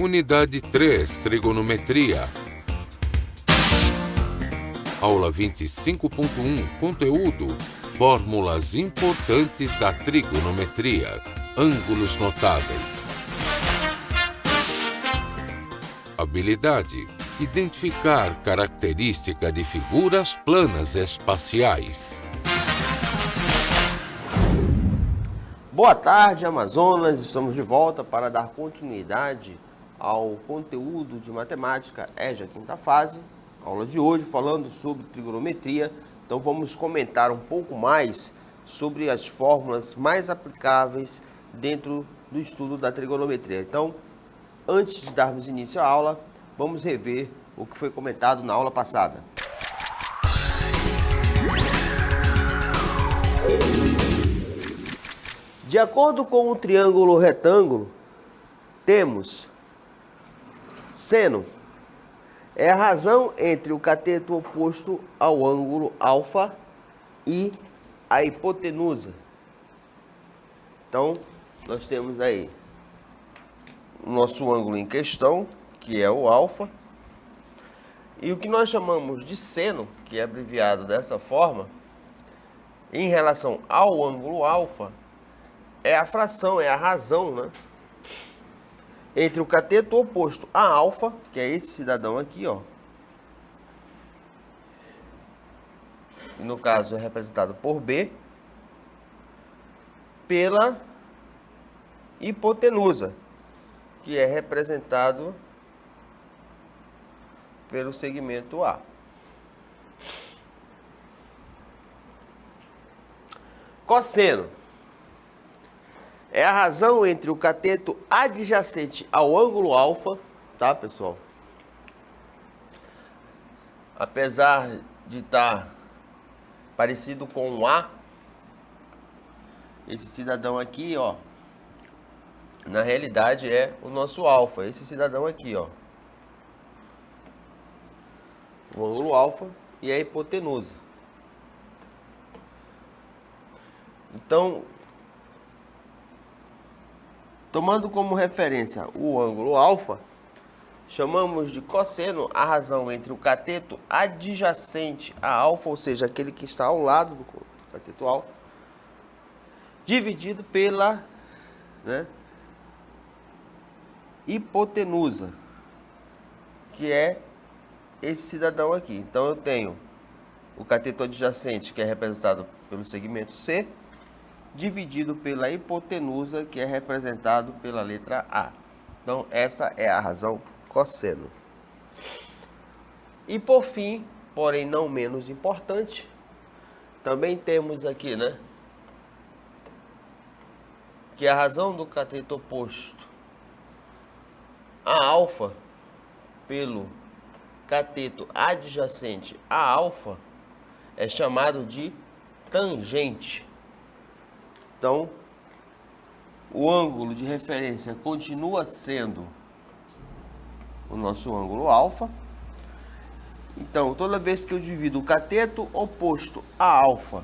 Unidade 3, Trigonometria. Aula 25.1, conteúdo: fórmulas importantes da trigonometria, ângulos notáveis. Habilidade: identificar característica de figuras planas espaciais. Boa tarde, Amazonas. Estamos de volta para dar continuidade ao conteúdo de matemática EJA quinta fase. Aula de hoje falando sobre trigonometria. Então vamos comentar um pouco mais sobre as fórmulas mais aplicáveis dentro do estudo da trigonometria. Então, antes de darmos início à aula, vamos rever o que foi comentado na aula passada. De acordo com o triângulo retângulo, temos seno. É a razão entre o cateto oposto ao ângulo alfa e a hipotenusa. Então, nós temos aí o nosso ângulo em questão, que é o alfa, e o que nós chamamos de seno, que é abreviado dessa forma, em relação ao ângulo alfa, é a fração, é a razão, né, entre o cateto oposto a alfa, que é esse cidadão aqui, ó, e no caso é representado por B, pela hipotenusa, que é representado pelo segmento A. Cosseno é a razão entre o cateto adjacente ao ângulo alfa, tá, pessoal? Apesar de estar parecido com o A, esse cidadão aqui, ó, na realidade é o nosso alfa, esse cidadão aqui, ó. O ângulo alfa e a hipotenusa. Então, tomando como referência o ângulo alfa, chamamos de cosseno a razão entre o cateto adjacente a alfa, ou seja, aquele que está ao lado do cateto alfa, dividido pela, né, hipotenusa, que é esse cidadão aqui. Então eu tenho o cateto adjacente, que é representado pelo segmento C, dividido pela hipotenusa, que é representado pela letra A. Então essa é a razão cosseno. E por fim, porém não menos importante, também temos aqui, né, que a razão do cateto oposto a alfa pelo cateto adjacente a alfa é chamado de tangente. Então, o ângulo de referência continua sendo o nosso ângulo alfa. Então, toda vez que eu divido o cateto oposto a alfa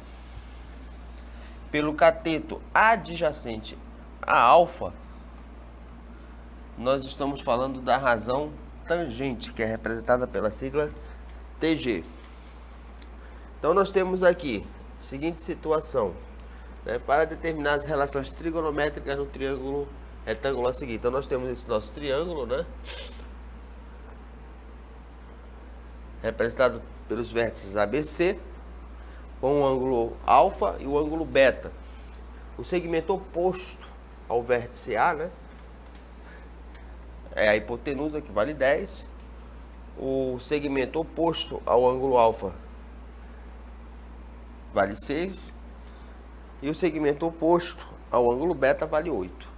pelo cateto adjacente a alfa, nós estamos falando da razão tangente, que é representada pela sigla TG. Então, nós temos aqui a seguinte situação, né, para determinar as relações trigonométricas no triângulo retangular seguinte. Então, nós temos esse nosso triângulo, né, representado pelos vértices ABC, com o ângulo alfa e o ângulo beta. O segmento oposto ao vértice A, né, é a hipotenusa, que vale 10. O segmento oposto ao ângulo alfa vale 6. E o segmento oposto ao ângulo beta vale 8.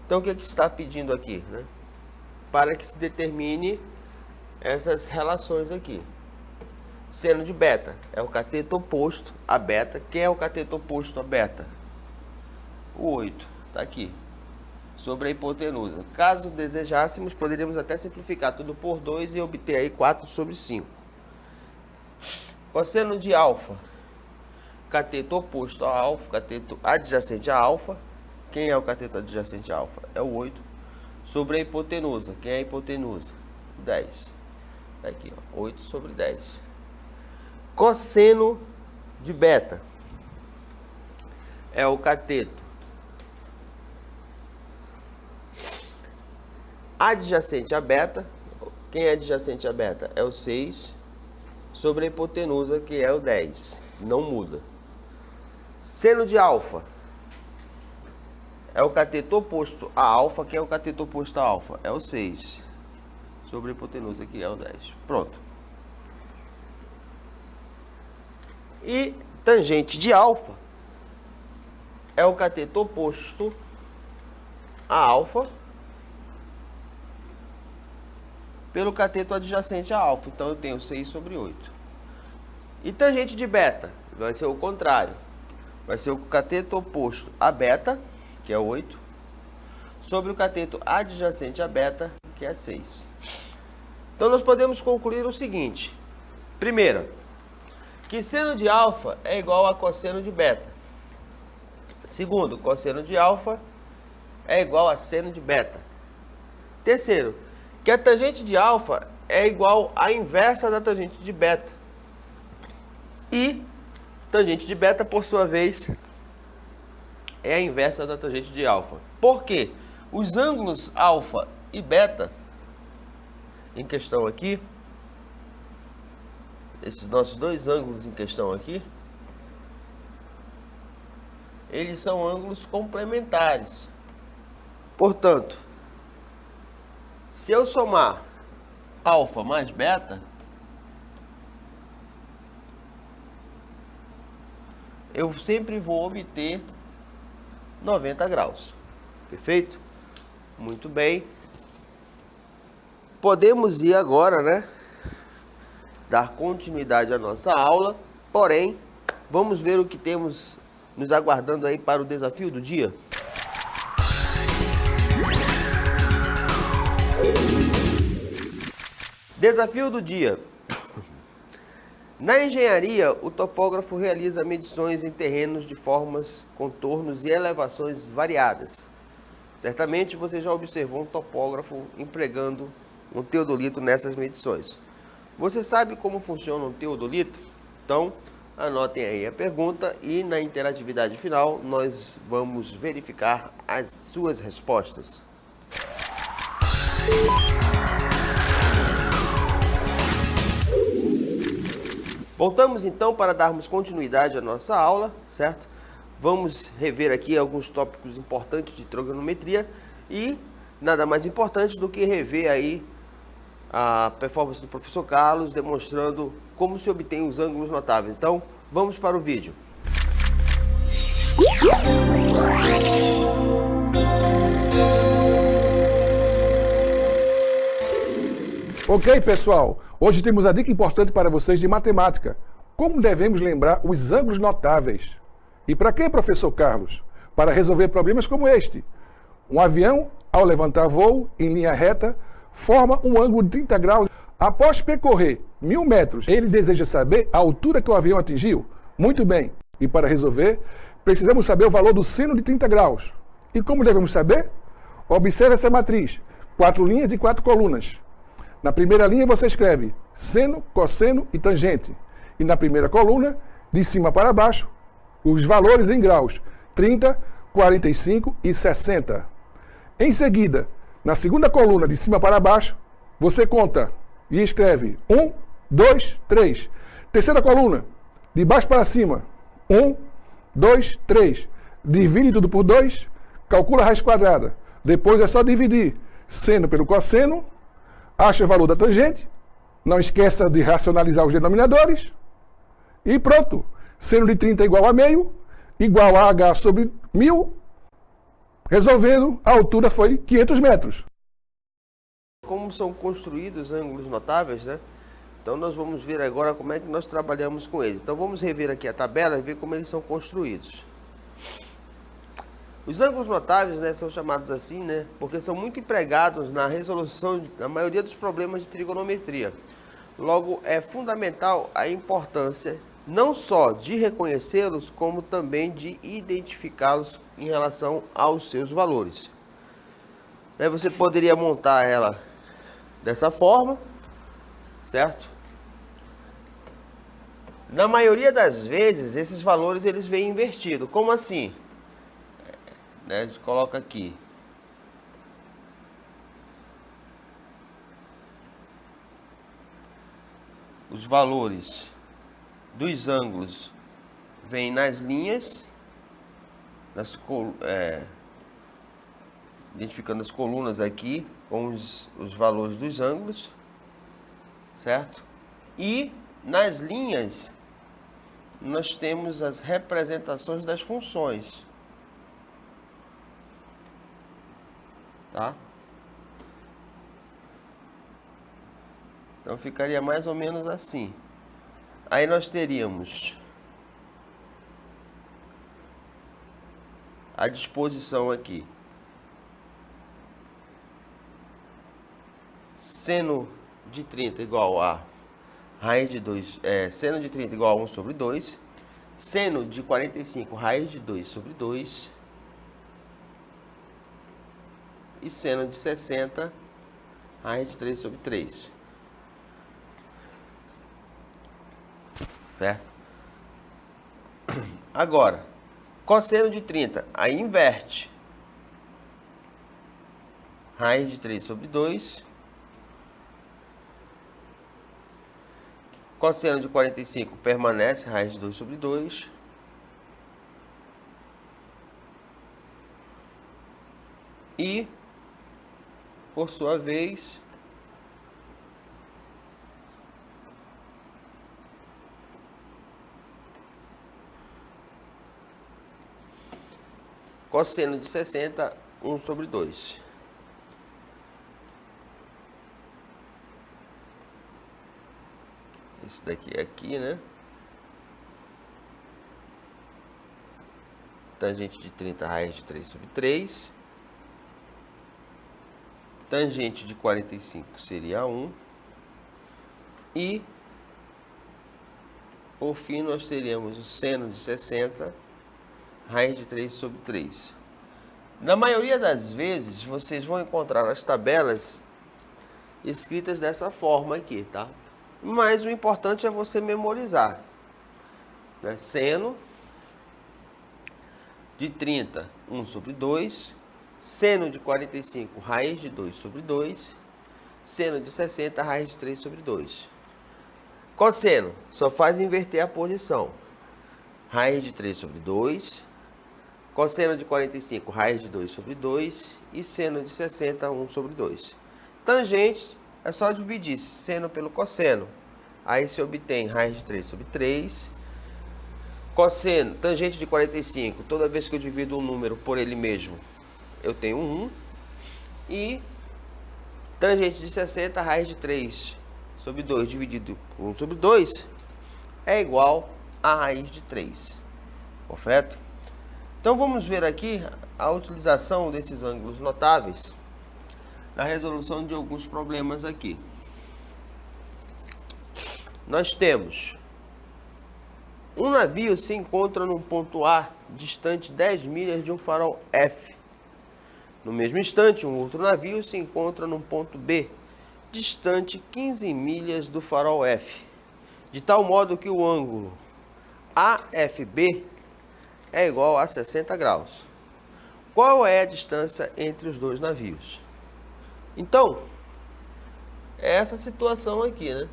Então, o que é que está pedindo aqui, né? Para que se determine essas relações aqui. Seno de beta é o cateto oposto a beta. Quem é o cateto oposto a beta? O 8, está aqui, sobre a hipotenusa. Caso desejássemos, poderíamos até simplificar tudo por 2 e obter aí 4 sobre 5. Cosseno de alfa, cateto oposto a alfa, cateto adjacente a alfa. Quem é o cateto adjacente a alfa? É o 8. sobre a hipotenusa. Quem é a hipotenusa? 10. Tá aqui, ó, 8 sobre 10. Cosseno de beta é o cateto adjacente a beta. Quem é adjacente a beta? É o 6 sobre a hipotenusa, que é o 10. Não muda. Seno de alfa é o cateto oposto a alfa. Quem é o cateto oposto a alfa? É o 6 sobre a hipotenusa, que é o 10. Pronto. E tangente de alfa é o cateto oposto a alfa pelo cateto adjacente a alfa. Então, eu tenho 6 sobre 8. E tangente de beta vai ser o contrário. Vai ser o cateto oposto a beta, que é 8, sobre o cateto adjacente a beta, que é 6. Então, nós podemos concluir o seguinte. Primeiro, que seno de alfa é igual a cosseno de beta. Segundo, cosseno de alfa é igual a seno de beta. Terceiro, que a tangente de alfa é igual à inversa da tangente de beta. E tangente de beta, por sua vez, é a inversa da tangente de alfa. Por quê? Os ângulos alfa e beta, em questão aqui, esses nossos dois ângulos em questão aqui, eles são ângulos complementares. Portanto, se eu somar alfa mais beta, eu sempre vou obter 90 graus. Perfeito? Muito bem. Podemos ir agora, né? Dar continuidade à nossa aula. Porém, vamos ver o que temos nos aguardando aí para o desafio do dia. Desafio do dia. Na engenharia, o topógrafo realiza medições em terrenos de formas, contornos e elevações variadas. Certamente você já observou um topógrafo empregando um teodolito nessas medições. Você sabe como funciona um teodolito? Então, anotem aí a pergunta e na interatividade final nós vamos verificar as suas respostas. Voltamos então para darmos continuidade à nossa aula, certo? Vamos rever aqui alguns tópicos importantes de trigonometria e nada mais importante do que rever aí a performance do professor Carlos, demonstrando como se obtém os ângulos notáveis. Então, vamos para o vídeo. Ok, pessoal, hoje temos a dica importante para vocês de matemática. Como devemos lembrar os ângulos notáveis? E para que, professor Carlos? Para resolver problemas como este. Um avião, ao levantar voo em linha reta, forma um ângulo de 30 graus. Após percorrer 1000 metros, ele deseja saber a altura que o avião atingiu? Muito bem. E para resolver, precisamos saber o valor do seno de 30 graus. E como devemos saber? Observe essa matriz. 4 linhas e 4 colunas. Na primeira linha você escreve seno, cosseno e tangente. E na primeira coluna, de cima para baixo, os valores em graus, 30, 45 e 60. Em seguida, na segunda coluna, de cima para baixo, você conta e escreve 1, 2, 3. Terceira coluna, de baixo para cima, 1, 2, 3. Divide tudo por 2, calcula a raiz quadrada. Depois é só dividir seno pelo cosseno, acha o valor da tangente, não esqueça de racionalizar os denominadores e pronto. Seno de 30 igual a meio, igual a h sobre 1000. Resolvendo, a altura foi 500 metros. Como são construídos ângulos notáveis, né? Então nós vamos ver agora como é que nós trabalhamos com eles. Então vamos rever aqui a tabela e ver como eles são construídos. Os ângulos notáveis, né, são chamados assim, né, porque são muito empregados na resolução da maioria dos problemas de trigonometria. Logo, é fundamental a importância não só de reconhecê-los, como também de identificá-los em relação aos seus valores. Aí você poderia montar ela dessa forma, certo? Na maioria das vezes, esses valores eles vêm invertidos. Como assim? Né? A gente coloca aqui. Os valores dos ângulos vêm nas linhas, identificando as colunas aqui com os valores dos ângulos, certo? E nas linhas nós temos as representações das funções, tá? Então ficaria mais ou menos assim. Aí nós teríamos a disposição aqui. Seno de 30 igual a raiz de 2, seno de 30 igual a 1 sobre 2. Seno de 45, raiz de 2 sobre 2. E seno de 60, raiz de 3 sobre 3. Certo? Agora, cosseno de 30, aí inverte. Raiz de 3 sobre 2. Cosseno de 45 permanece, raiz de 2 sobre 2. E, por sua vez, cosseno de 60, 1 sobre 2. Esse daqui é aqui, né? Tangente de 30, raiz de 3 sobre 3. Tangente de 45 seria 1. E, por fim, nós teríamos o seno de 60, raiz de 3 sobre 3. Na maioria das vezes, vocês vão encontrar as tabelas escritas dessa forma aqui, tá? Mas o importante é você memorizar, né? Seno de 30, 1 sobre 2. Seno de 45, raiz de 2 sobre 2. Seno de 60, raiz de 3 sobre 2. Cosseno, só faz inverter a posição. Raiz de 3 sobre 2. Cosseno de 45, raiz de 2 sobre 2. E seno de 60, 1 sobre 2. Tangente, é só dividir seno pelo cosseno. Aí se obtém raiz de 3 sobre 3. Cosseno, tangente de 45, toda vez que eu divido um número por ele mesmo, eu tenho 1. E tangente de 60, raiz de 3 sobre 2 dividido por 1 sobre 2 é igual a raiz de 3. Correto? Então vamos ver aqui a utilização desses ângulos notáveis na resolução de alguns problemas aqui. Nós temos um navio se encontra no ponto A, distante 10 milhas de um farol F. No mesmo instante, um outro navio se encontra no ponto B, distante 15 milhas do farol F, de tal modo que o ângulo AFB é igual a 60 graus. Qual é a distância entre os dois navios? Então, é essa situação aqui, né?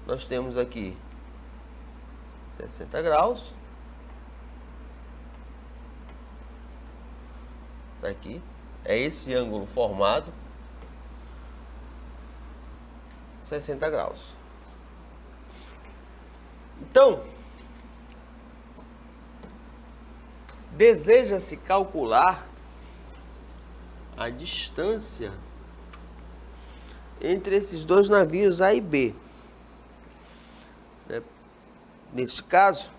Nós temos aqui 60 graus. Tá aqui. É esse ângulo formado. 60 graus. Então, deseja-se calcular a distância entre esses dois navios A e B. Neste caso,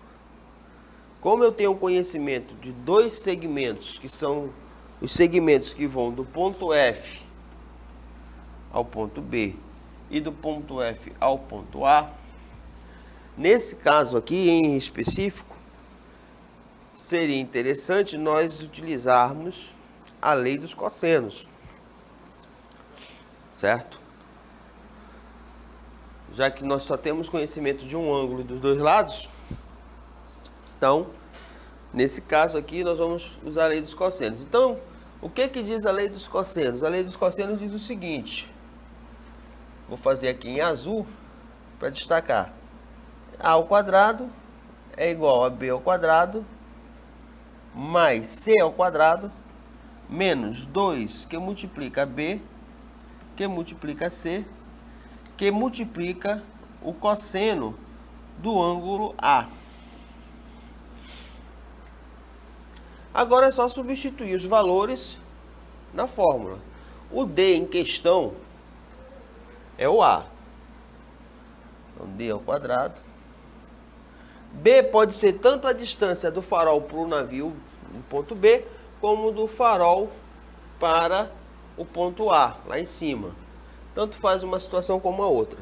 como eu tenho conhecimento de dois segmentos, que são os segmentos que vão do ponto F ao ponto B e do ponto F ao ponto A, nesse caso aqui em específico, seria interessante nós utilizarmos a lei dos cossenos, certo? Já que nós só temos conhecimento de um ângulo e dos dois lados, então, nesse caso aqui, nós vamos usar a lei dos cossenos. Então, o que que diz a lei dos cossenos? A lei dos cossenos diz o seguinte, vou fazer aqui em azul para destacar. A ao quadrado é igual a b ao quadrado mais c ao quadrado menos 2 que multiplica b, que multiplica c, que multiplica o cosseno do ângulo A. Agora é só substituir os valores na fórmula. O D em questão é o A. Então, D ao quadrado. B pode ser tanto a distância do farol para o navio, no ponto B, como do farol para o ponto A, lá em cima. Tanto faz uma situação como a outra.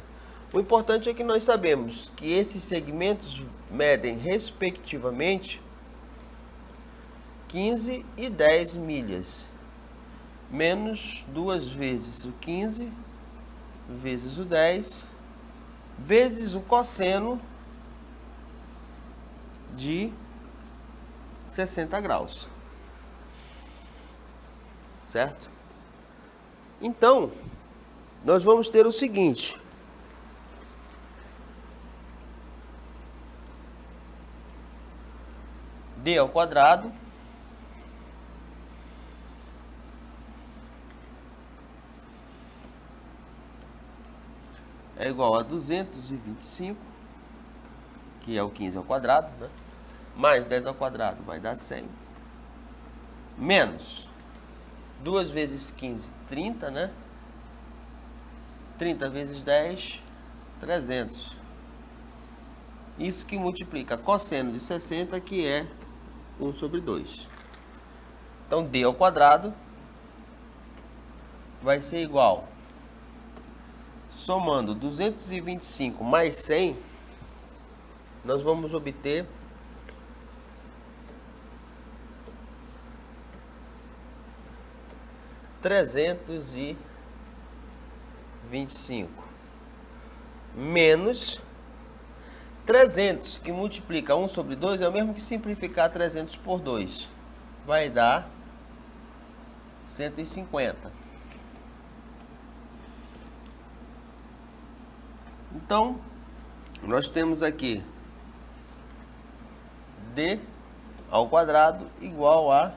O importante é que nós sabemos que esses segmentos medem, respectivamente, 15 e 10 milhas. Menos 2 vezes o 15, vezes o 10, vezes o cosseno de 60 graus. Certo? Então, nós vamos ter o seguinte. D ao quadrado é igual a 225, que é o 15 ao quadrado, né? Mais 10 ao quadrado vai dar 100, menos 2 vezes 15, 30, né? 30 vezes 10, 300. Isso que multiplica cosseno de 60, que é 1 sobre 2. Então, D ao quadrado vai ser igual, somando 225 mais 100, nós vamos obter 325 menos 300, que multiplica 1 sobre 2, é o mesmo que simplificar 300 por 2. Vai dar 150. Então, nós temos aqui D ao quadrado igual a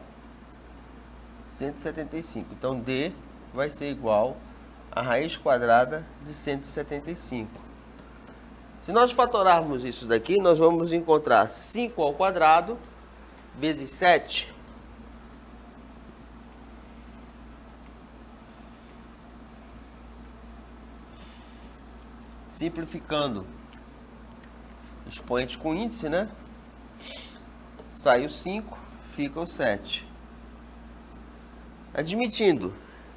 175. Então, D vai ser igual a raiz quadrada de 175. Se nós fatorarmos isso daqui, nós vamos encontrar 5 ao quadrado vezes 7. Simplificando expoente com índice, né? Sai o 5, fica o 7. Admitindo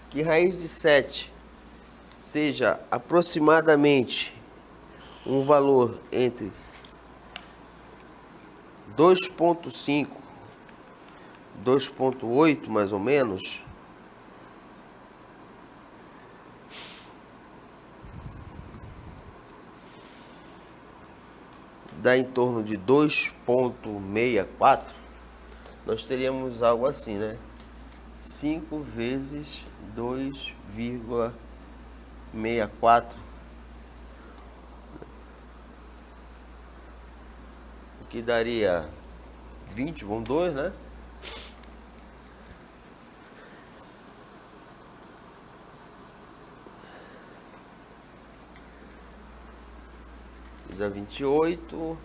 que raiz de 7 seja aproximadamente um valor entre 2,5 e 2,8 mais ou menos, dá em torno de 2,64, nós teríamos algo assim, né? 5 vezes 2,64, o que daria 20, vão 2, né? Dá 28.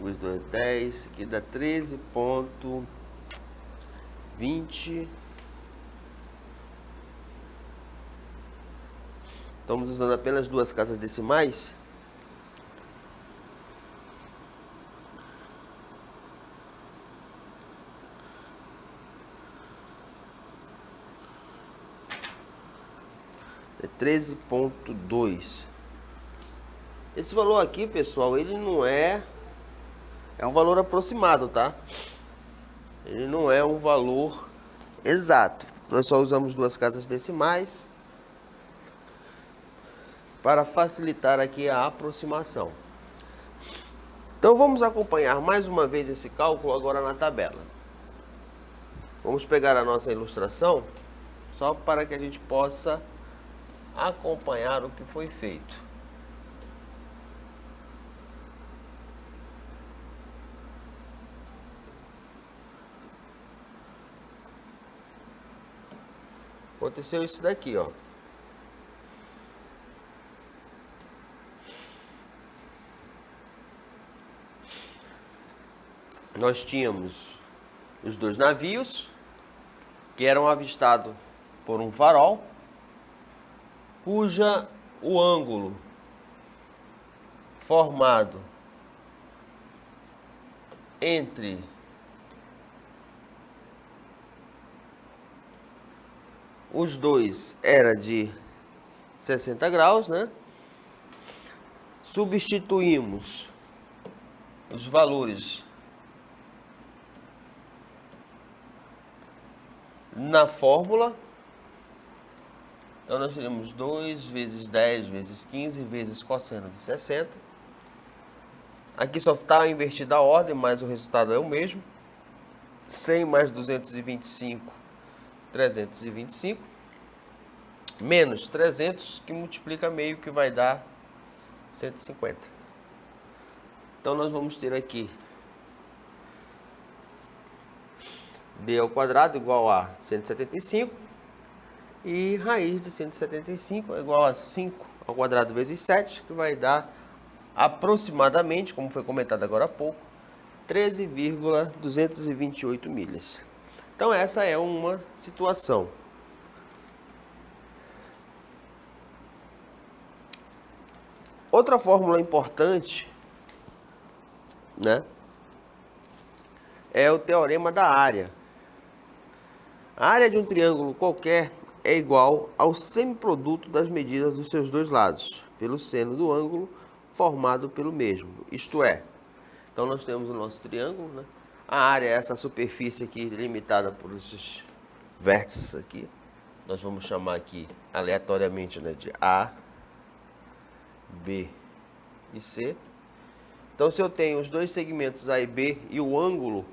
Os 2, 10. Aqui dá 13,20. Estamos usando apenas 2 casas decimais. É 13,2. Esse valor aqui, pessoal, ele não é É um valor aproximado, tá? Ele não é um valor exato. Nós só usamos duas casas decimais para facilitar aqui a aproximação. Então vamos acompanhar mais uma vez esse cálculo agora na tabela. Vamos pegar a nossa ilustração só para que a gente possa acompanhar o que foi feito. Aconteceu isso daqui, ó. Nós tínhamos os dois navios que eram avistados por um farol, cuja o ângulo formado entre os dois era de 60 graus, né? Substituímos os valores na fórmula. Então nós teremos 2 vezes 10 vezes 15 vezes cosseno de 60. Aqui só está invertida a ordem, mas o resultado é o mesmo. 100 mais 225, 325. Menos 300, que multiplica meio, que vai dar 150. Então nós vamos ter aqui d ao quadrado igual a 175. E raiz de 175 é igual a 5 ao quadrado vezes 7, que vai dar aproximadamente, como foi comentado agora há pouco, 13,228 milhas. Então essa é uma situação. Outra fórmula importante, né, é o teorema da área. A área de um triângulo qualquer é igual ao semiproduto das medidas dos seus dois lados, pelo seno do ângulo formado pelo mesmo. Isto é, então nós temos o nosso triângulo, né? A área é essa superfície aqui limitada por esses vértices aqui. Nós vamos chamar aqui aleatoriamente, né, de A, B e C. Então, se eu tenho os dois segmentos A e B e o ângulo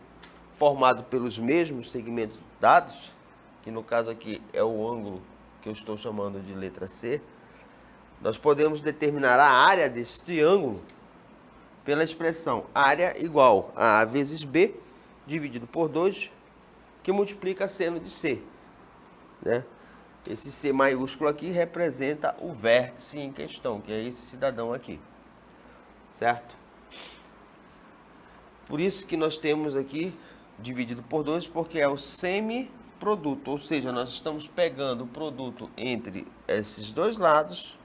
formado pelos mesmos segmentos dados, que no caso aqui é o ângulo que eu estou chamando de letra C, nós podemos determinar a área desse triângulo pela expressão área igual a A vezes B dividido por 2, que multiplica seno de C, né? Esse C maiúsculo aqui representa o vértice em questão, que é esse cidadão aqui, certo? Por isso que nós temos aqui dividido por 2, porque é o semiproduto, ou seja, nós estamos pegando o produto entre esses dois lados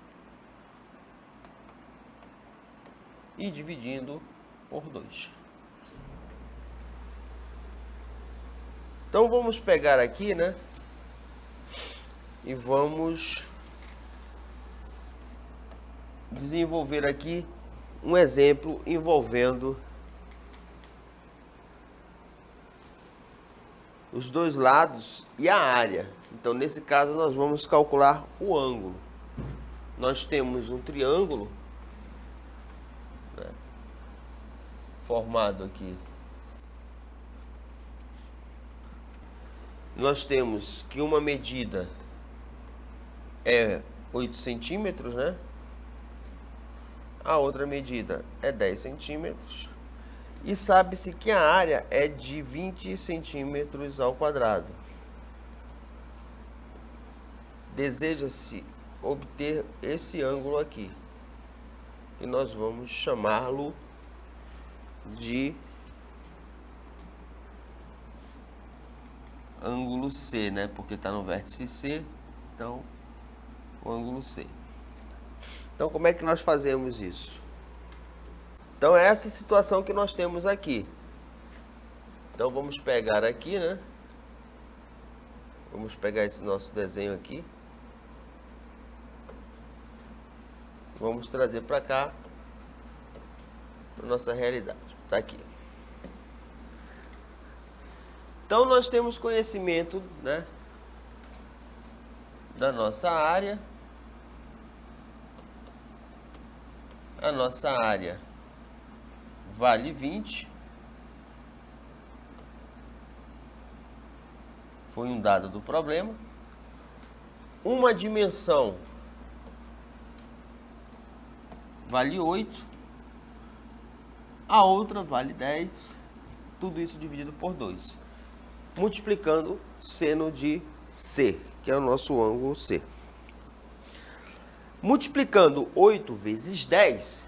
e dividindo por 2. Então vamos pegar aqui, né? E vamos desenvolver aqui um exemplo envolvendo os dois lados e a área. Então, nesse caso, nós vamos calcular o ângulo. Nós temos um triângulo, né, formado aqui. Nós temos que uma medida é 8 centímetros, né? A outra medida é 10 centímetros. E sabe-se que a área é de 20 centímetros ao quadrado. Deseja-se obter esse ângulo aqui, e nós vamos chamá-lo de ângulo C, né? Porque está no vértice C, então o ângulo C. Então, como é que nós fazemos isso? Então, é essa situação que nós temos aqui. Então, vamos pegar aqui, né? Vamos pegar esse nosso desenho aqui. Vamos trazer para cá, para nossa realidade. Está aqui. Então, nós temos conhecimento, né, da nossa área. A nossa área vale 20. Foi um dado do problema. Uma dimensão vale 8. A outra vale 10. Tudo isso dividido por 2. Multiplicando seno de C, que é o nosso ângulo C. Multiplicando 8 vezes 10,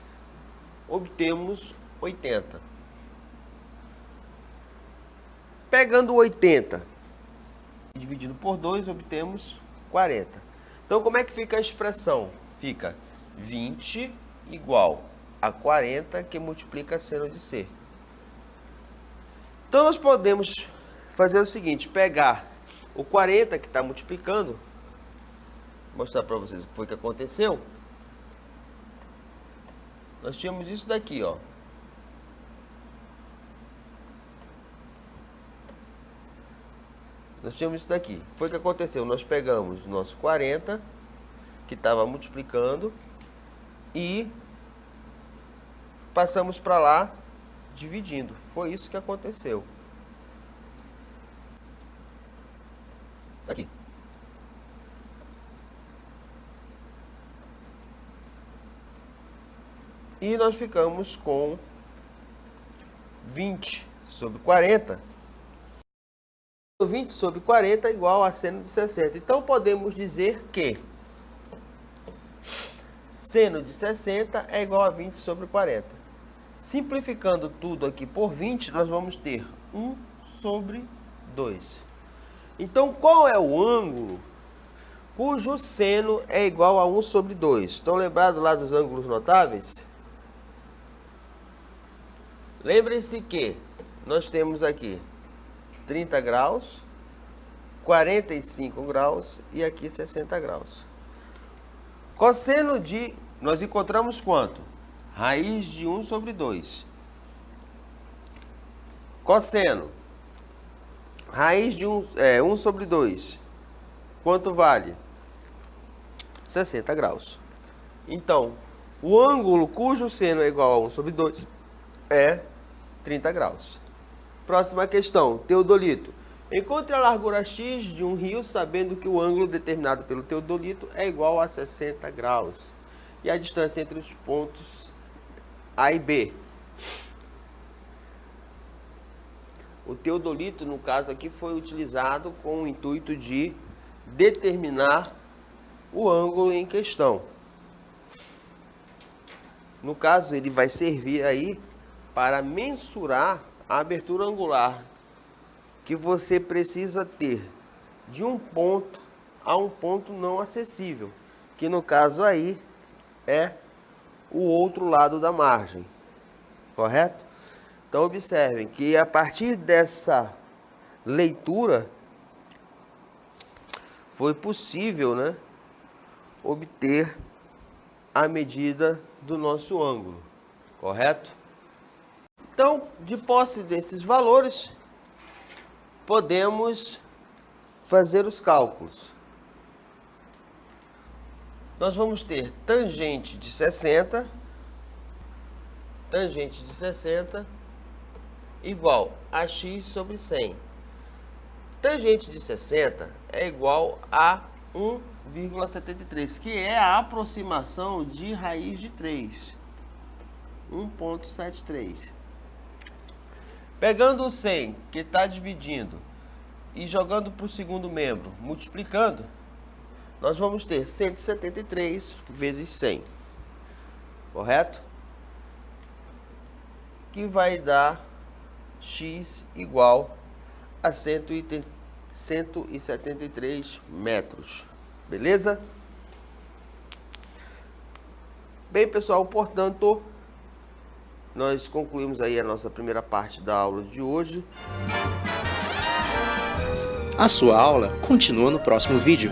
obtemos 80. Pegando 80 e dividindo por 2, obtemos 40. Então, como é que fica a expressão? Fica 20 igual a 40, que multiplica seno de C. Então, nós podemos fazer o seguinte, pegar o 40 que está multiplicando, mostrar para vocês o que foi que aconteceu. Nós tínhamos isso daqui, ó. Nós tínhamos isso daqui. Foi o que aconteceu. Nós pegamos o nosso 40, que estava multiplicando, e passamos para lá dividindo. Foi isso que aconteceu. Aqui. E nós ficamos com 20 sobre 40. 20 sobre 40 é igual a seno de 60. Então, podemos dizer que seno de 60 é igual a 20 sobre 40. Simplificando tudo aqui por 20, nós vamos ter 1 sobre 2. Então, qual é o ângulo cujo seno é igual a 1 sobre 2? Estão lembrados lá dos ângulos notáveis? Lembrem-se que nós temos aqui 30 graus, 45 graus e aqui 60 graus. Cosseno de... nós encontramos quanto? Raiz de 1 sobre 2. Cosseno. Raiz de 1 sobre 2. Quanto vale? 60 graus. Então, o ângulo cujo seno é igual a 1 sobre 2 é 30 graus. Próxima questão, teodolito. Encontre a largura x de um rio sabendo que o ângulo determinado pelo teodolito é igual a 60 graus. E a distância entre os pontos A e B. O teodolito, no caso aqui, foi utilizado com o intuito de determinar o ângulo em questão. No caso, ele vai servir aí para mensurar a abertura angular que você precisa ter de um ponto a um ponto não acessível, que no caso aí é o outro lado da margem, correto? Então, observem que a partir dessa leitura foi possível, né, obter a medida do nosso ângulo, correto? Então, de posse desses valores, podemos fazer os cálculos. Nós vamos ter tangente de 60, igual a x sobre 100. Tangente de 60 é igual a 1,73, que é a aproximação de raiz de 3. 1,73. Pegando o 100, que está dividindo, e jogando para o segundo membro, multiplicando, nós vamos ter 173 vezes 100. Correto? Que vai dar x igual a 173 metros. Beleza? Bem, pessoal, portanto, nós concluímos aí a nossa primeira parte da aula de hoje. A sua aula continua no próximo vídeo.